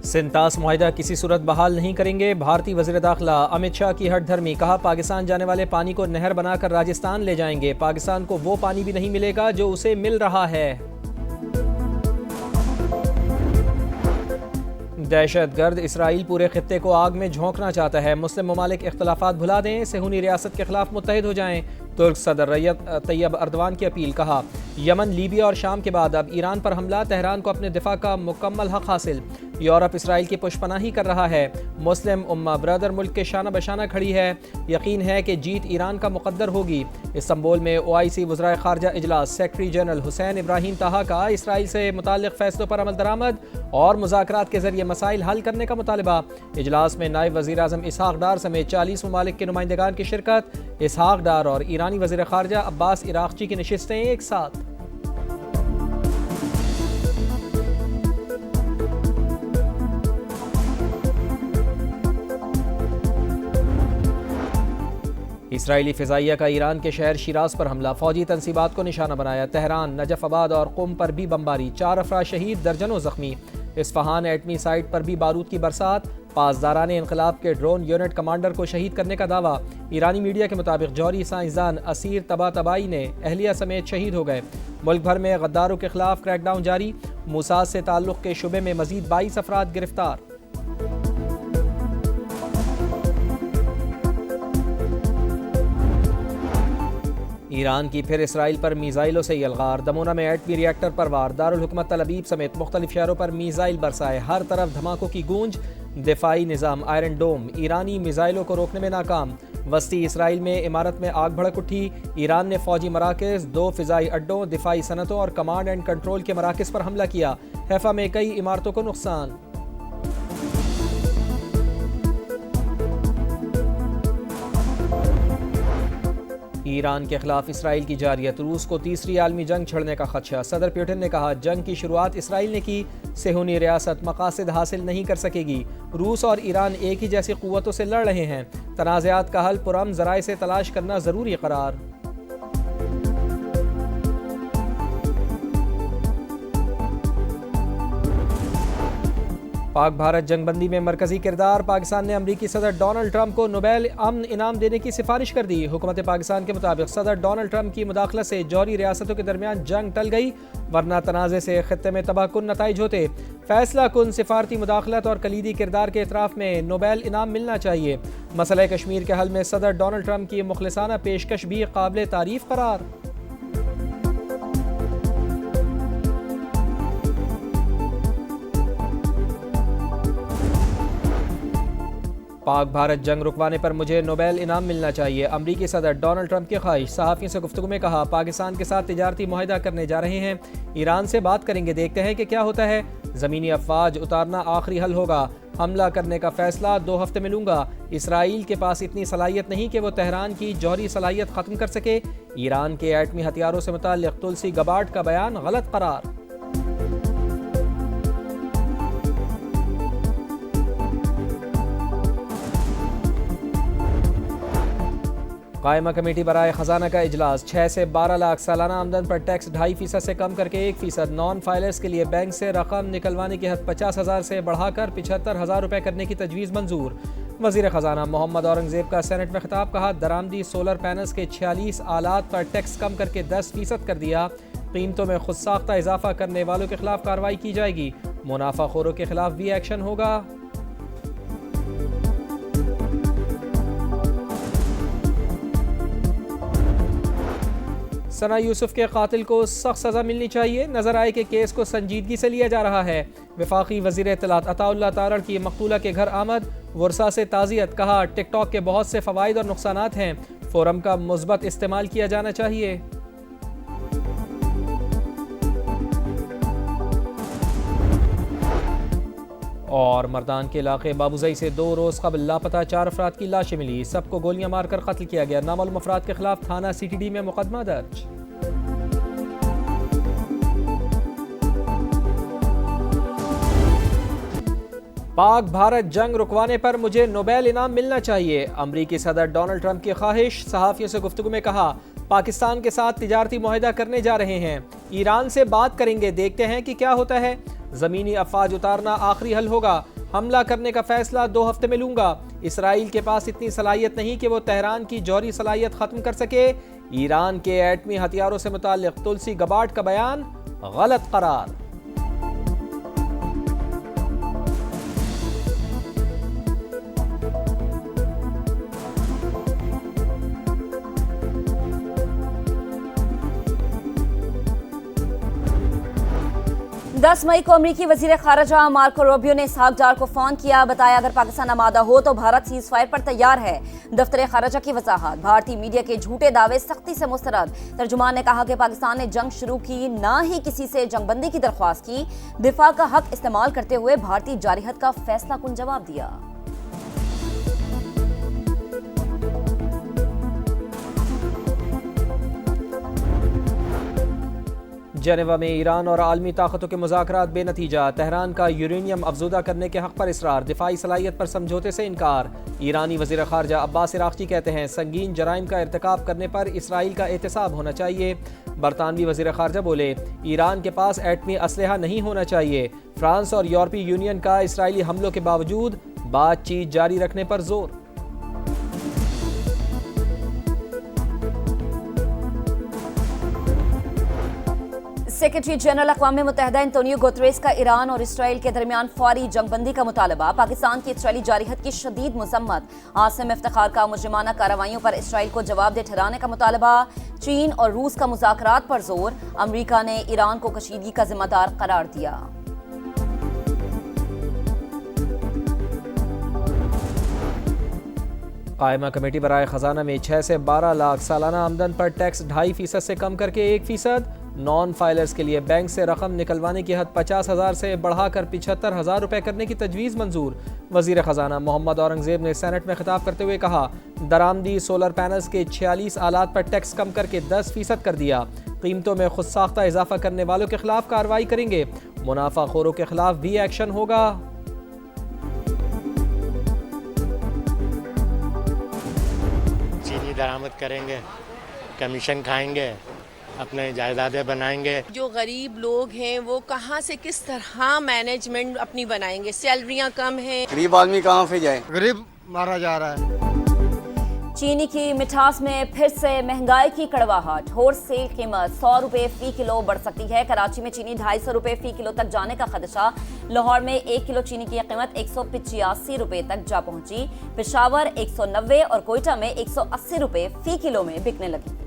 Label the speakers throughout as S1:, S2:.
S1: सिंतास मुआहिदा किसी सूरत बहाल नहीं करेंगे। भारतीय वज़ीर दाखिला अमित शाह की हठधर्मी। कहा, पाकिस्तान जाने वाले पानी को नहर बनाकर राजस्थान ले जाएंगे। पाकिस्तान को वो पानी भी नहीं मिलेगा जो उसे मिल रहा है। दहशतगर्द इसराइल पूरे खित्ते को आग में झोंकना चाहता है। मुस्लिम ममालिक इख्तलाफात भुला दें, सेहूनी रियासत के खिलाफ मुत्तहिद हो जाएं। तुर्क सदर रैयत तैयब अर्दवान की अपील। कहा, यमन, लीबिया और शाम के बाद अब ईरान पर हमला। तेहरान को अपने दिफा का मुकम्मल हक हासिल। यूरोप इसराइल की पुष्पनाही कर रहा है। मुस्लिम उम्मा ब्रदर मुल्क के शाना बशाना खड़ी है। यकीन है कि जीत ईरान का मुकद्दर होगी। इस्तांबुल में OIC वज़राए खारजा इजलास। सेक्रेटरी जनरल हुसैन इब्राहिम ताहा का इसराइल से मुताल्लिक़ फैसलों पर अमल दरामद और मुज़ाकरात के जरिए मसाइल हल करने का मुतालबा। इजलास में नायब वज़ीर आज़म इसहाक डार समेत 40 ममालिक के नुमाइंदगान की शिरकत। इसहाक डार और ईरानी वज़ीर खारजा अब्बास इराक़ची की नशिस्तें एक साथ। इसराइली फ़िज़ाइया का ईरान के शहर शिराज पर हमला। फ़ौजी तनसीबात को निशाना बनाया। तेहरान, नजफ़ाबाद और क़ुम पर भी बमबारी। 4 अफराद शहीद, दर्जनों ज़ख्मी। इस्फ़हान एटमी साइट पर भी बारूद की बरसात। पासदारान इनक़लाब के ड्रोन यूनिट कमांडर को शहीद करने का दावा। ईरानी मीडिया के मुताबिक जौहरी साइंसदान असीर तबातबाई ने अहलिया समेत शहीद हो गए। मुल्क भर में गद्दारों के खिलाफ क्रैकडाउन जारी। मूसाद से ताल्लुक़ के शुबे में मज़ीद 22 अफराद गिरफ्तार। ईरान की फिर इसराइल पर मीज़ाइलों से यलगार। दमोना में एटमी रिएक्टर पर वार। दारुल हुकूमत तल अबीब समेत मुख्तलिफ शहरों पर मीज़ाइल बरसाए। हर तरफ धमाकों की गूंज। दिफाई निज़ाम आयरन डोम ईरानी मिज़ाइलों को रोकने में नाकाम। वस्ती इसराइल में इमारत में आग भड़क उठी। ईरान ने फ़ौजी मराकज़, 2 फ़िज़ाई अड्डों, दिफाई सनतों और कमांड एंड कंट्रोल के मराकज़ पर हमला किया। हैफा में कई इमारतों को नुकसान। ईरान के खिलाफ इसराइल की जारियत। रूस को तीसरी आलमी जंग छिड़ने का खदशा। सदर पुतिन ने कहा, जंग की शुरुआत इसराइल ने की। सेहूनी रियासत मकासद हासिल नहीं कर सकेगी। रूस और ईरान एक ही जैसी क़ुव्वतों से लड़ रहे हैं। तनाज़ात का हल पुरअमन ज़राए से तलाश करना ज़रूरी करार। पाक भारत जंगबंदी में मरकजी किरदार। पाकिस्तान ने अमरीकी सदर डोनाल्ड ट्रंप को नोबेल अमन इनाम देने की सिफारिश कर दी। हुकूमत पाकिस्तान के मुताबिक सदर डोनाल्ड ट्रंप की मुदाखलत से जौहरी रियासतों के दरमियान जंग टल गई, वरना तनाज़े से खित्ते में तबाहकुन नताइज होते। फैसला कुन सिफारती मुदाखलत और कलीदी किरदार के इतराफ़ में नोबेल इनाम मिलना चाहिए। मसला कश्मीर के हल में सदर डोनाल्ड ट्रंप की मुखलिसाना पेशकश भी काबिल तारीफ़ करार। पाक भारत जंग रुकवाने पर मुझे नोबेल इनाम मिलना चाहिए। अमरीकी सदर डोनाल्ड ट्रंप की ख्वाहिश। सहाफ़ियों से गुफ्तगू में कहा, पाकिस्तान के साथ तिजारती मुआहिदा करने जा रहे हैं। ईरान से बात करेंगे, देखते हैं कि क्या होता है। ज़मीनी अफवाज उतारना आखिरी हल होगा। हमला करने का फैसला 2 हफ्ते में लूँगा। इसराइल के पास इतनी सलाहियत नहीं कि वो तेहरान की जौहरी सलाहियत ख़त्म कर सके। ईरान के एटमी हथियारों से मुताल्लिक़ तुलसी गबार्ड का बयान गलत करार। कायमा कमेटी बराए ख़जाना का इजलास। 6 से 12 लाख सालाना आमदन पर टैक्स 2.5% से कम करके 1%। नॉन फाइलर्स के लिए बैंक से रकम निकलवाने की हद 50,000 से बढ़ाकर 75,000 रुपये करने की तजवीज़ मंजूर। वज़ीर ख़जाना मोहम्मद औरंगज़ेब का सेनेट में खिताब। कहा, दरामदी सोलर पैनल्स के 46 आलात पर टैक्स कम करके 10% कर दिया। कीमतों में खुद साख्ता इजाफा करने वालों के खिलाफ कार्रवाई की जाएगी। मुनाफाखोरों के खिलाफ भी एक्शन होगा। सना यूसुफ के कातिल को सख्त सज़ा मिलनी चाहिए। नजर आए कि केस को संजीदगी से लिया जा रहा है। वफाकी वज़ीर इत्तलात अताउल्लाह तारड़ की मकतूला के घर आमद। वर्सा से ताज़ियत। कहा, टिकटॉक के बहुत से फ़वाइद और नुकसानात हैं। फोरम का मुस्बत इस्तेमाल किया जाना चाहिए। और मर्दान के इलाके बाबूजई से 2 रोज़ कबल लापता 4 अफराद की लाशें मिली। सबको गोलियां मारकर कत्ल किया गया। नामालूम अफराद के खिलाफ थाना CTD में मुकदमा दर्ज। पाक भारत जंग रुकवाने पर मुझे नोबेल इनाम मिलना चाहिए। अमरीकी सदर डोनाल्ड ट्रंप की ख्वाहिश। सहाफ़ियों से गुफ्तगू में कहा, पाकिस्तान के साथ तिजारती मुआहिदा करने जा रहे हैं। ईरान से बात करेंगे, देखते हैं कि क्या होता है। ज़मीनी अफवाज उतारना आखिरी हल होगा। हमला करने का फैसला 2 हफ्ते में लूंगा। इसराइल के पास इतनी सलाहियत नहीं कि वो तेहरान की जौहरी सलाहियत खत्म कर सके। ईरान के एटमी हथियारों से मुताल्लिक तुलसी गबार्ड का बयान गलत करार।
S2: दस मई को अमरीकी वजीर खारजा मार्को रूबियो ने इसहाक डार को फोन किया, बताया अगर पाकिस्तान आमादा हो तो भारत सीज फायर पर तैयार है। दफ्तर खारजा की वजाहत, भारतीय मीडिया के झूठे दावे सख्ती से मुस्तरद। तर्जुमान ने कहा कि पाकिस्तान ने जंग शुरू की, ना ही किसी से जंगबंदी की दरख्वास्त की। दिफा का हक इस्तेमाल करते हुए भारतीय जारिहत का फैसला कुन जवाब दिया।
S1: जेनेवा में ईरान और आलमी ताकतों के मुज़ाकरात बेनतीजा। तेहरान का यूरेनियम अफजुदा करने के हक पर इसरार, दिफाई सलाहियत पर समझौते से इनकार। ईरानी वज़ीर ख़ारजा अब्बास इराक़ची कहते हैं संगीन जराइम का इर्तिकाब करने पर इसराइल का एहतसाब होना चाहिए। बरतानवी वज़ीर ख़ारजा बोले ईरान के पास एटमी असलहा नहीं होना चाहिए। फ्रांस और यूरोपीय यूनियन का इसराइली हमलों के बावजूद बातचीत जारी रखने पर जोर।
S2: सेक्रेटरी जनरल अक़वाम मुत्तहिदा एंटोनियो गुतरेस का ईरान और इसराइल के दरमियान फौरी जंगबंदी का मुतालबा। पाकिस्तान की इसराइली जारिहत की शदीद मजम्मत। आसिम इफ्तिखार का मुजरिमाना कार्रवाइयों पर इसराइल को जवाबदेह ठहराने का मुतालबा। चीन और रूस का मुज़ाकरात पर जोर। अमरीका ने ईरान को कशीदगी का जिम्मेदार करार दिया।
S1: कायमा कमेटी बराए खजाना में 6 से 12 लाख सालाना आमदन पर टैक्स 2.5% से कम करके 1%। नॉन फाइलर्स के लिए बैंक से रकम निकलवाने की हद 50,000 से बढ़ाकर 75,000 रुपये करने की तजवीज़ मंजूर। वज़ीर ख़जाना मोहम्मद औरंगज़ेब ने सेनेट में खिताब करते हुए कहा दरामदी सोलर पैनल्स के 46 आलात पर टैक्स कम करके 10% कर दिया। कीमतों में खुद साख्ता इजाफा करने वालों के खिलाफ कार्रवाई करेंगे। मुनाफाखोरों के खिलाफ भी एक्शन होगा।
S3: चीनी दरामद करेंगे, कमीशन खाएंगे, अपने जायदादें बनाएंगे।
S4: जो गरीब लोग हैं वो कहाँ से किस तरह मैनेजमेंट अपनी बनाएंगे, सैलरियाँ कम हैं।
S5: गरीब आदमी कहाँ से जाए,
S6: गरीब मारा जा रहा है।
S2: चीनी की मिठास में फिर से महंगाई की कड़वाहट। होलसेल कीमत 100 रुपये फी किलो बढ़ सकती है। कराची में चीनी 250 रुपये फी किलो तक जाने का खदशा। लाहौर में 1 किलो चीनी की कीमत 185 रुपये तक जा पहुंची। पेशावर 190 और कोयटा में 180 रुपये फी किलो में बिकने लगी।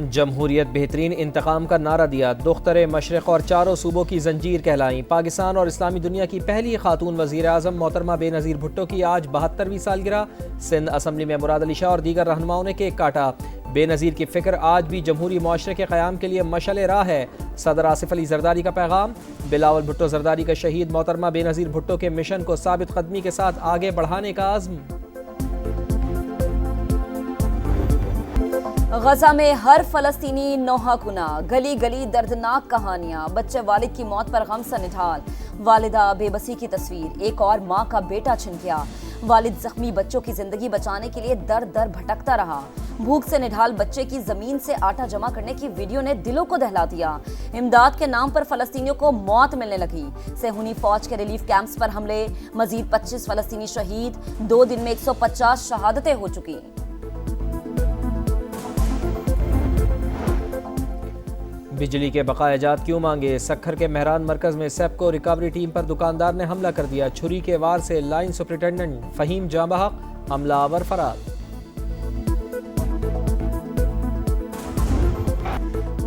S1: जमहूरियत बेहतरीन इंतकाम का नारा दिया। दुख्तर मशरिक़ और चारों सूबों की जंजीर कहलाई। पाकिस्तान और इस्लामी दुनिया की पहली खातून वज़ीर आज़म मोहतरमा बेनज़ीर भुट्टो की आज 72वीं सालगिरह। सिंध असम्बली में मुराद अली शाह और दीगर रहनुमाओं ने केक काटा। बेनज़ीर की फ़िक्र आज भी जमहूरी मुआशरे के क़याम के लिए मशअल राह है। सदर आसिफ अली जरदारी का पैगाम। बिलावल भुट्टो जरदारी का शहीद मोहतरमा बेनज़ीर भुट्टो के मिशन को साबित कदमी के साथ आगे बढ़ाने का आज़्म।
S2: गजा में हर फलस्तीनी नौहाकुना, गली गली दर्दनाक कहानियां। बच्चे वालिद की मौत पर गम से निढाल। वालिदा बेबसी की तस्वीर। एक और माँ का बेटा छिन गया। वालिद जख्मी बच्चों की जिंदगी बचाने के लिए दर दर भटकता रहा। भूख से निढाल बच्चे की जमीन से आटा जमा करने की वीडियो ने दिलों को दहला दिया। इमदाद के नाम पर फलस्तीनियों को मौत मिलने लगी। सेहूनी फौज के रिलीफ कैंप्स पर हमले। मजीद 25 फलस्तीनी शहीद। 2 दिन में 150 शहादतें हो चुकी।
S1: बिजली के बकायाजात क्यों मांगे? सक्खर के मेहरान मरकज में सेप्को रिकवरी टीम पर दुकानदार ने हमला कर दिया। छुरी के वार से लाइन सुपरिटेंडेंट फहीम जाँ बहक, हमलावर फरार।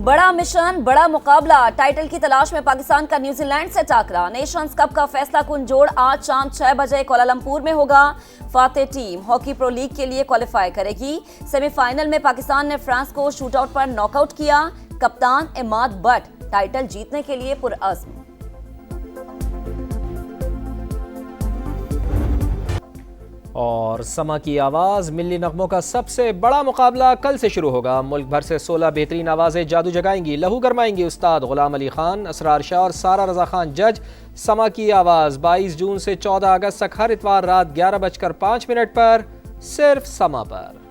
S2: बड़ा मिशन, बड़ा मुकाबला। टाइटल की तलाश में पाकिस्तान का न्यूजीलैंड से टाकरा। नेशंस कप का फैसला कुन जोड़ आज शाम 6 बजे कोलालंपुर में होगा। Fateh team hockey pro league के लिए क्वालिफाई करेगी। सेमीफाइनल में पाकिस्तान ने फ्रांस को शूटआउट पर नॉकआउट किया। कप्तान इमाद बट टाइटल जीतने के लिए पुरअज़्म।
S1: और समा की आवाज़ मिल्ली नगमों का सबसे बड़ा मुकाबला कल से शुरू होगा। मुल्क भर से 16 बेहतरीन आवाज़ें जादू जगाएंगी, लहू गरमाएंगी। उस्ताद गुलाम अली खान, असरार शाह और सारा रजा खान जज। समा की आवाज़ 22 जून से 14 अगस्त तक हर इतवार रात 11:05 पर सिर्फ समा पर।